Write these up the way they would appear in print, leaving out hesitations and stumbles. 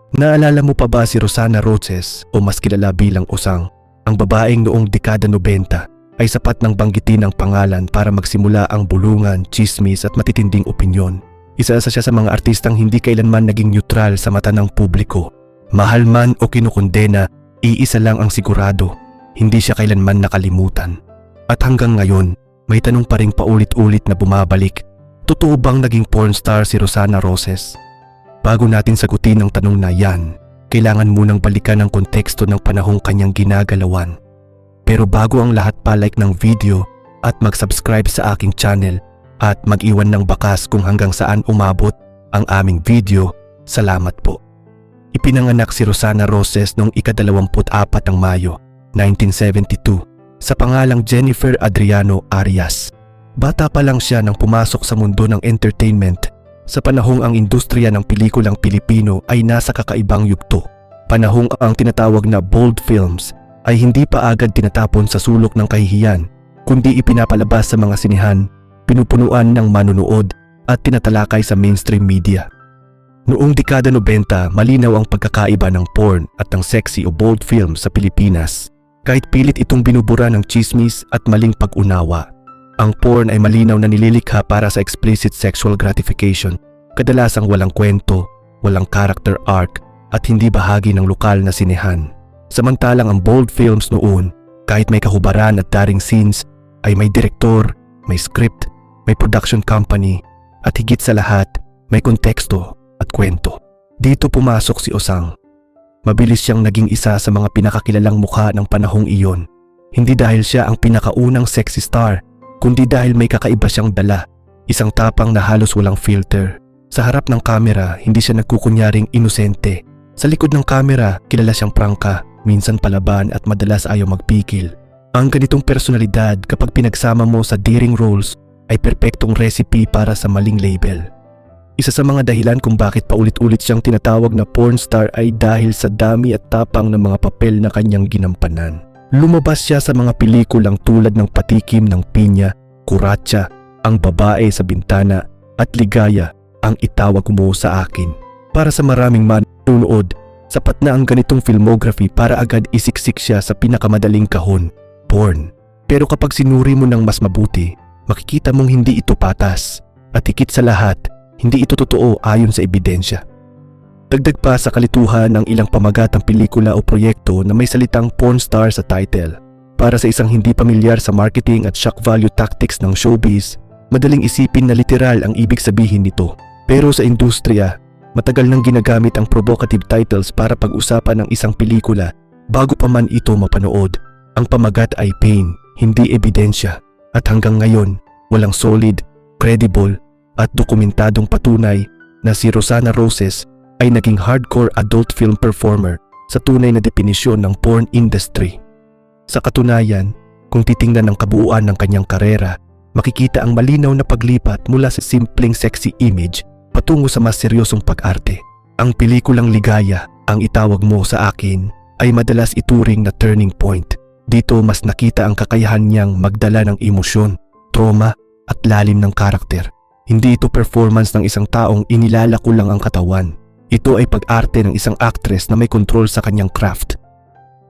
Naalala mo pa ba si Rosana Roses o mas kilala bilang Osang, ang babaeng noong dekada 90 ay sapat ng banggitin ang pangalan para magsimula ang bulungan, chismis at matitinding opinyon. Isa siya sa mga artistang hindi kailanman naging neutral sa mata ng publiko. Mahal man o kinukondena, iisa lang ang sigurado, hindi siya kailanman nakalimutan. At hanggang ngayon, may tanong pa ring paulit-ulit na bumabalik. Totoo bang naging pornstar si Rosana Roses? Bago natin sagutin ang tanong na yan, kailangan munang balikan ang konteksto ng panahong kanyang ginagalawan. Pero bago ang lahat, pa-like ng video at mag-subscribe sa aking channel at mag-iwan ng bakas kung hanggang saan umabot ang aming video. Salamat po. Ipinanganak si Rosana Roses noong ika-24 ng Mayo, 1972 sa pangalang Jennifer Adriano Arias. Bata pa lang siya nang pumasok sa mundo ng entertainment sa panahong ang industriya ng pelikulang Pilipino ay nasa kakaibang yugto. Panahong ang tinatawag na bold films ay hindi pa agad tinatapon sa sulok ng kahihiyan, kundi ipinapalabas sa mga sinehan, pinupunuan ng manunood at tinatalakay sa mainstream media. Noong dekada 90, malinaw ang pagkakaiba ng porn at ng sexy o bold film sa Pilipinas. Kahit pilit itong binubura ng chismis at maling pag-unawa. Ang porn ay malinaw na nililikha para sa explicit sexual gratification, kadalasang walang kwento, walang character arc at hindi bahagi ng lokal na sinehan. Samantalang ang bold films noon, kahit may kahubaran at daring scenes, ay may direktor, may script, may production company at higit sa lahat, may konteksto at kwento. Dito pumasok si Osang. Mabilis siyang naging isa sa mga pinakakilalang mukha ng panahong iyon. Hindi dahil siya ang pinakaunang sexy star, kundi dahil may kakaiba siyang dala, isang tapang na halos walang filter. Sa harap ng kamera, hindi siya nagkukunyaring inosente. Sa likod ng kamera, kilala siyang prangka, minsan palaban at madalas ayaw magpikil. Ang ganitong personalidad kapag pinagsama mo sa daring roles ay perpektong recipe para sa maling label. Isa sa mga dahilan kung bakit paulit-ulit siyang tinatawag na pornstar ay dahil sa dami at tapang ng mga papel na kanyang ginampanan. Lumabas siya sa mga pelikulang tulad ng Patikim ng Pinya, Kuratsa, Ang Babae sa Bintana at Ligaya, Ang Itawag Mo sa Akin. Para sa maraming manunood, sapat na ang ganitong filmography para agad isiksik siya sa pinakamadaling kahon, porn. Pero kapag sinuri mo ng mas mabuti, makikita mong hindi ito patas at higit sa lahat, hindi ito totoo ayon sa ebidensya. Dagdag pa sa kalituhan ng ilang pamagatang pelikula o proyekto na may salitang pornstar sa title. Para sa isang hindi pamilyar sa marketing at shock value tactics ng showbiz, madaling isipin na literal ang ibig sabihin nito. Pero sa industriya, matagal nang ginagamit ang provocative titles para pag-usapan ng isang pelikula bago pa man ito mapanood. Ang pamagat ay pain, hindi ebidensya. At hanggang ngayon, walang solid, credible, at dokumentadong patunay na si Rosana Roses ay naging hardcore adult film performer sa tunay na definisyon ng porn industry. Sa katunayan, kung titingnan ang kabuuan ng kanyang karera, makikita ang malinaw na paglipat mula sa simpleng sexy image patungo sa mas seryosong pag-arte. Ang pelikulang Ligaya, Ang Itawag Mo sa Akin, ay madalas ituring na turning point. Dito mas nakita ang kakayahan niyang magdala ng emosyon, trauma at lalim ng karakter. Hindi ito performance ng isang taong inilalako lang ang katawan. Ito ay pag-arte ng isang actress na may control sa kanyang craft.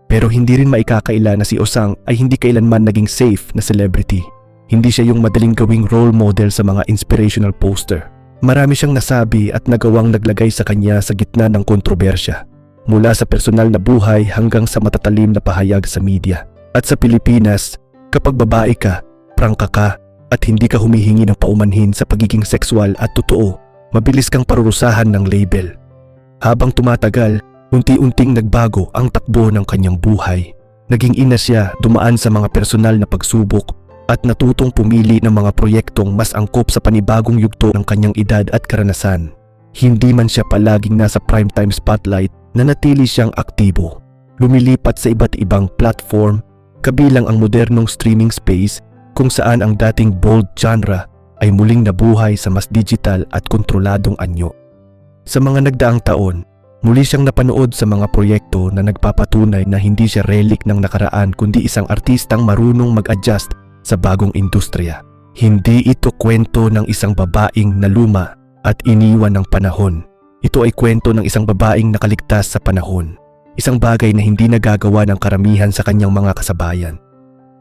Pero hindi rin maikakaila na si Osang ay hindi kailanman naging safe na celebrity. Hindi siya yung madaling gawing role model sa mga inspirational poster. Marami siyang nasabi at nagawang naglagay sa kanya sa gitna ng kontrobersya. Mula sa personal na buhay hanggang sa matatalim na pahayag sa media. At sa Pilipinas, kapag babae ka, prangka ka, at hindi ka humihingi ng paumanhin sa pagiging sexual at totoo, mabilis kang parurusahan ng label. Habang tumatagal, unti-unting nagbago ang takbo ng kanyang buhay. Naging ina siya, dumaan sa mga personal na pagsubok at natutong pumili ng mga proyektong mas angkop sa panibagong yugto ng kanyang edad at karanasan. Hindi man siya palaging nasa primetime spotlight, nanatili siyang aktibo. Lumilipat sa iba't ibang platform, kabilang ang modernong streaming space kung saan ang dating bold genre ay muling nabuhay sa mas digital at kontroladong anyo. Sa mga nagdaang taon, muli siyang napanood sa mga proyekto na nagpapatunay na hindi siya relic ng nakaraan kundi isang artistang marunong mag-adjust sa bagong industriya. Hindi ito kwento ng isang babaeng naluma at iniwan ng panahon. Ito ay kwento ng isang babaeng nakaligtas sa panahon. Isang bagay na hindi nagagawa ng karamihan sa kanyang mga kasabayan.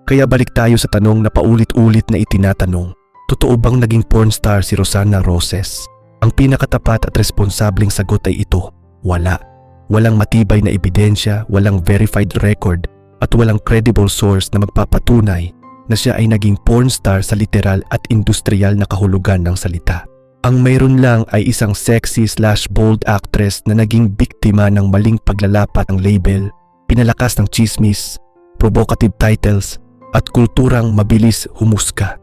Kaya balik tayo sa tanong na paulit-ulit na itinatanong. Totoo bang naging pornstar si Rosana Roses? Ang pinakatapat at responsableng sagot ay ito. Wala. Walang matibay na ebidensya, walang verified record, at walang credible source na magpapatunay na siya ay naging pornstar sa literal at industrial na kahulugan ng salita. Ang mayroon lang ay isang sexy/bold actress na naging biktima ng maling paglalapat ng label, pinalakas ng chismis, provocative titles, at kulturang mabilis humusga.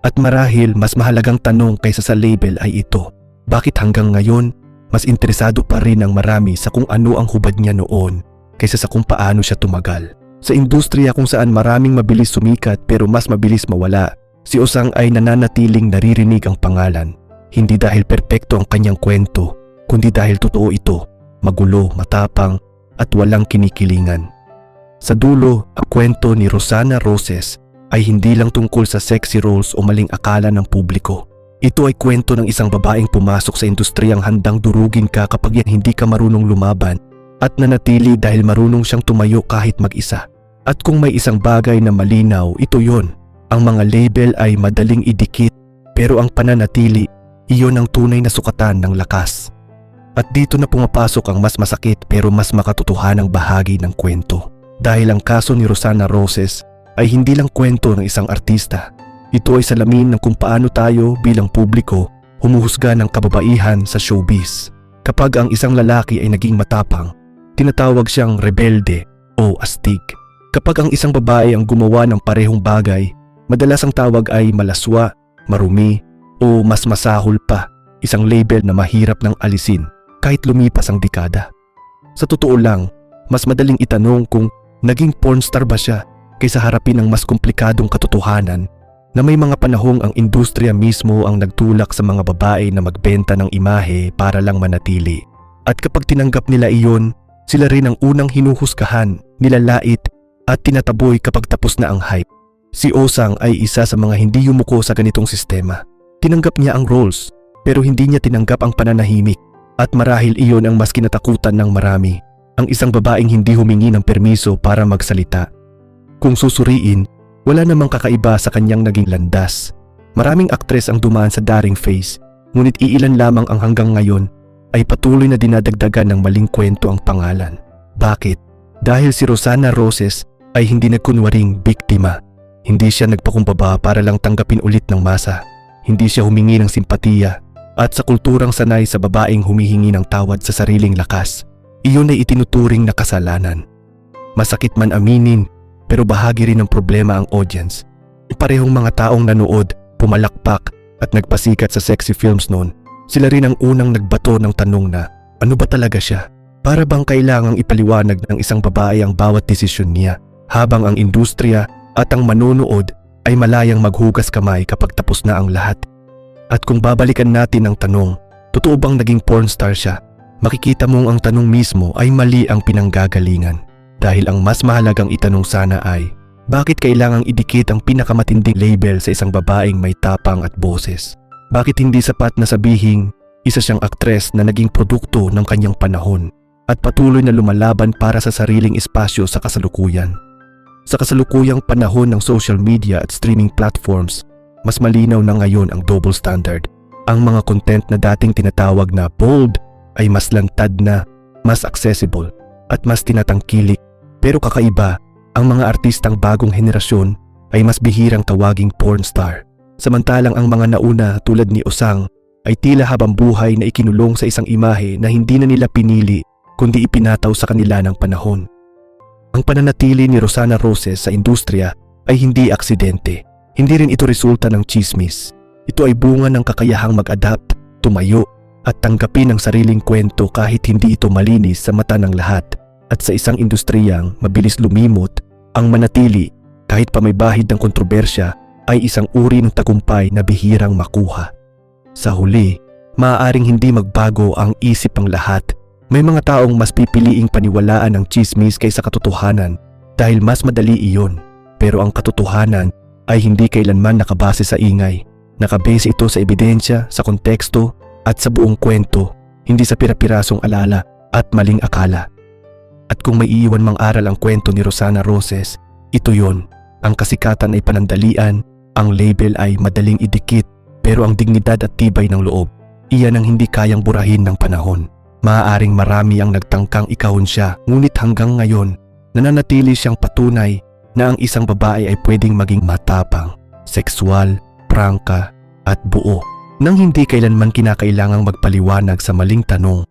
At marahil mas mahalagang tanong kaysa sa label ay ito. Bakit hanggang ngayon, mas interesado pa rin ang marami sa kung ano ang hubad niya noon kaysa sa kung paano siya tumagal? Sa industriya kung saan maraming mabilis sumikat pero mas mabilis mawala, si Osang ay nananatiling naririnig ang pangalan. Hindi dahil perpekto ang kanyang kwento, kundi dahil totoo ito, magulo, matapang, at walang kinikilingan. Sa dulo, ang kwento ni Rosana Roses ay hindi lang tungkol sa sexy roles o maling akala ng publiko. Ito ay kwento ng isang babaeng pumasok sa industriyang handang durugin ka kapag yan hindi ka marunong lumaban at nanatili dahil marunong siyang tumayo kahit mag-isa. At kung may isang bagay na malinaw, ito yon. Ang mga label ay madaling idikit pero ang pananatili, iyon ang tunay na sukatan ng lakas. At dito na pumapasok ang mas masakit pero mas makatotohanang bahagi ng kwento. Dahil ang kaso ni Rosana Roses ay hindi lang kwento ng isang artista. Ito ay salamin ng kung paano tayo bilang publiko humuhusga ng kababaihan sa showbiz. Kapag ang isang lalaki ay naging matapang, tinatawag siyang rebelde o astig. Kapag ang isang babae ang gumawa ng parehong bagay, madalas ang tawag ay malaswa, marumi, o mas masahol pa, isang label na mahirap nang alisin kahit lumipas ang dekada. Sa totoo lang, mas madaling itanong kung naging pornstar ba siya kaysa harapin ang mas komplikadong katotohanan na may mga panahong ang industriya mismo ang nagtulak sa mga babae na magbenta ng imahe para lang manatili. At kapag tinanggap nila iyon, sila rin ang unang hinuhusgahan, nilalait at tinataboy kapag tapos na ang hype. Si Osang ay isa sa mga hindi yumuko sa ganitong sistema. Tinanggap niya ang roles pero hindi niya tinanggap ang pananahimik at marahil iyon ang mas kinatakutan ng marami. Ang isang babaeng hindi humingi ng permiso para magsalita. Kung susuriin, wala namang kakaiba sa kanyang naging landas. Maraming aktres ang dumaan sa daring phase, ngunit iilan lamang ang hanggang ngayon ay patuloy na dinadagdagan ng maling kwento ang pangalan. Bakit? Dahil si Rosana Roses ay hindi nagkunwaring biktima. Hindi siya nagpakumbaba para lang tanggapin ulit ng masa. Hindi siya humingi ng simpatiya. At sa kulturang sanay sa babaeng humihingi ng tawad sa sariling lakas, iyon ay itinuturing na kasalanan. Masakit man aminin, pero bahagi rin ng problema ang audience. Parehong mga taong nanood, pumalakpak at nagpasikat sa sexy films noon, sila rin ang unang nagbato ng tanong na ano ba talaga siya? Para bang kailangang ipaliwanag ng isang babae ang bawat desisyon niya habang ang industriya at ang manonood ay malayang maghugas kamay kapag tapos na ang lahat? At kung babalikan natin ang tanong, totoo bang naging pornstar siya? Makikita mong ang tanong mismo ay mali ang pinanggagalingan. Dahil ang mas mahalagang itanong sana ay, bakit kailangang idikit ang pinakamatinding label sa isang babaeng may tapang at boses? Bakit hindi sapat na sabihing isa siyang aktres na naging produkto ng kanyang panahon at patuloy na lumalaban para sa sariling espasyo sa kasalukuyan? Sa kasalukuyang panahon ng social media at streaming platforms, mas malinaw na ngayon ang double standard. Ang mga content na dating tinatawag na bold ay mas lantad na, mas accessible at mas tinatangkilik. Pero kakaiba, ang mga artistang bagong henerasyon ay mas bihirang tawaging pornstar. Samantalang ang mga nauna tulad ni Osang ay tila habang buhay na ikinulong sa isang imahe na hindi na nila pinili kundi ipinataw sa kanila ng panahon. Ang pananatili ni Rosana Roses sa industriya ay hindi aksidente. Hindi rin ito resulta ng chismis. Ito ay bunga ng kakayahang mag-adapt, tumayo at tanggapin ang sariling kwento kahit hindi ito malinis sa mata ng lahat. At sa isang industriyang mabilis lumimot, ang manatili kahit pa may bahid ng kontrobersya ay isang uri ng tagumpay na bihirang makuha. Sa huli, maaaring hindi magbago ang isip ng lahat. May mga taong mas pipiliing paniwalaan ang chismis kaysa katotohanan dahil mas madali iyon. Pero ang katotohanan ay hindi kailanman nakabase sa ingay. Nakabase ito sa ebidensya, sa konteksto at sa buong kwento. hindi sa pira-pirasong alala at maling akala. At kung may iiwan mang aral ang kwento ni Rosana Roses, ito yon. Ang kasikatan ay panandalian, ang label ay madaling idikit, pero ang dignidad at tibay ng loob, iyan ang hindi kayang burahin ng panahon. Maaaring marami ang nagtangkang ikahon siya, ngunit hanggang ngayon, nananatili siyang patunay na ang isang babae ay pwedeng maging matapang, sexual, prangka at buo, nang hindi kailanman kinakailangang magpaliwanag sa maling tanong.